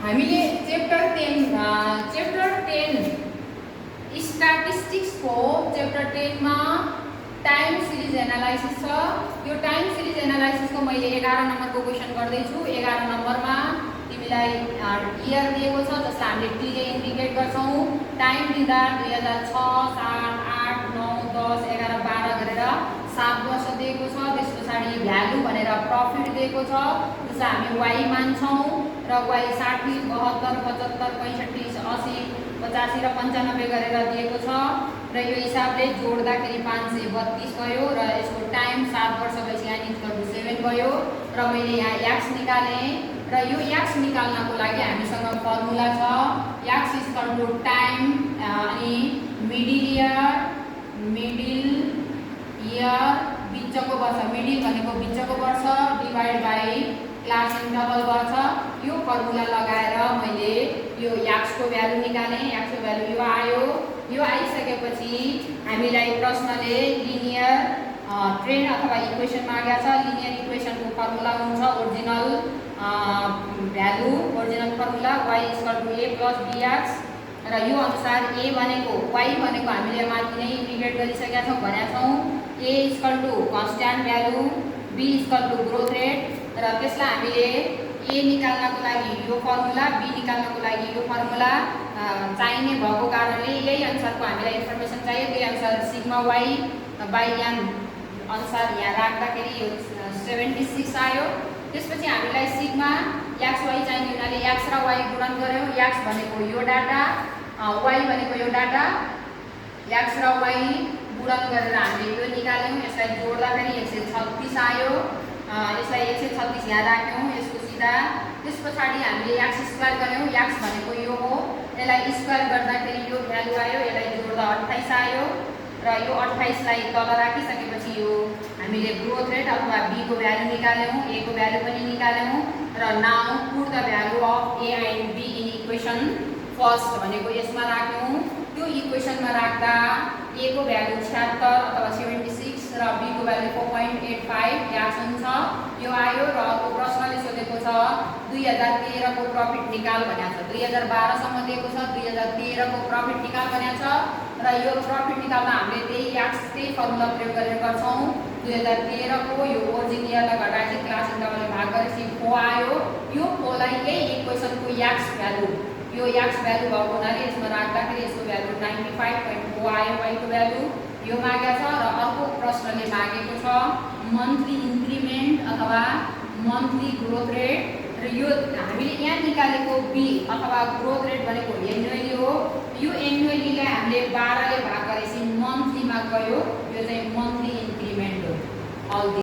हामीले chapter 10 statistics को chapter 10 मा टाइम सिरिज एनालाइसिस छ। यो टाइम सिरिज एनालाइसिस को मैले 11 नम्बर को क्वेशन गर्दै छु। 11 नम्बरमा तिमीलाई इयर दिएको छ जसलाई हामीले टी ले इन्डिकेट गर्छौं। टाइम दिँदा 2006 7 8 9 10 11 12 गरेर 7 वर्ष दिएको छ। त्यसपछि भ्यालु भनेर प्रफिट दिएको छ जसलाई हामी y मान्छौं र y 60 72 75 65 80 85 र 95 गरेर दिएको छ र यो हिसाबले जोड्दाखेरि 532 भयो र यसको टाइम 7 वर्ष भएपछि यहाँ इक्वल 7 भयो र मैले यहाँ x निकाले र यो x निकाल्नको लागि हामीसँग फर्मुला छ x इक्वल टु टाइम अनि मिडल इयर बिचको वर्ष, मिडल भनेको बिचको वर्ष डिवाइड बाइ क्लास इन्टरभल वर्ष। यो फर्मुला लगाएर मैले यो x को भ्यालु निकाले। x को भ्यालु यो आयो। यो आइसकेपछि हामीलाई प्रश्नले लिनियर ट्रेन अथवा इक्वेसन मागेको छ। लिनियर इक्वेसन को फर्मुला हुन्छ original value, original formula y a + bx र यो अनुसार a भनेको y भनेको हामीले माथि नै इन्डिकेट गरिसकेका छौं भनेका छौं। a constant value, b growth rate र त्यसलाई हामीले a निकाल्नको लागि यो फर्मुला, b निकाल्नको लागि यो फर्मुला चाहिने भएको कारणले यही अनुसारको हामीलाई इन्फर्मेसन चाहियो। त्यही अनुसार सिग्मा y बाइ m अनुसार यहाँ राख्दाखेरि यो 76 आयो। त्यसपछि हामीलाई सिग्मा x y चाहिने हुनाले x र y गुणन गर्यौं। x भनेको यो डाटा, y भनेको यो डाटा, x र y गुणन गरेर हामीले यो निकाल्यौं। यसलाई जोड्दाखेरि 136 आयो। यसलाई 136 यहाँ राख्यौं यसको सिधा। त्यसपछि हामीले x स्क्वायर गर्यौं। x भनेको यो हो। यसलाई स्क्वायर गर्दाखेरि यो भ्यालु आयो। यसलाई जोड्दा 28 आयो र यो 28 लाई तल राखिसकेपछि यो हामीले ग्रोथ रेट अथवा b को भ्यालु निकाल्यौं, a को भ्यालु पनि निकाल्यौं र now put the value of a and b in equation first भनेको यसमा राख्यौं। त्यो इक्वेसनमा राख्दा a को भ्यालु 76 अथवा 76 र b को भ्यालु 4.85 यहाँ हुन्छ। यो आयो र अर्को प्रश्नले सोधेको छ 2013 को प्रफिट निकाल भनेको छ। 2012 सम्म दिएको छ, 2013 को प्रफिट निकाल भनेको छ र यो प्रफिट निकाल्न हामीले त्यही फर्मुला प्रयोग गरेर गर्छौं। 2013 को यो ओरिजिन इयरलाई घटाएपछि क्लास इन्टरभलले भाग गरेपछि 4 आयो। यो 4 लाई यही इक्वेसनको x भ्यालु, यो x भ्यालु भएको हुनाले यसमा राख्दाखेरि यसको भ्यालु 95.4 आयो y को भ्यालु। यो मागेको छ र अर्को प्रश्नले मागेको छ मन्थली इन्क्रिमेन्ट अथवा मन्थली ग्रोथ रेट र यो हामीले यहाँ निकालेको b अथवा ग्रोथ रेट भनेको एनुअली हो। यो एनुअलीलाई हामीले 12 ले भाग गरेपछि मन्थलीमा गयो। यो चाहिँ मन्थली इन्क्रिमेन्ट हो।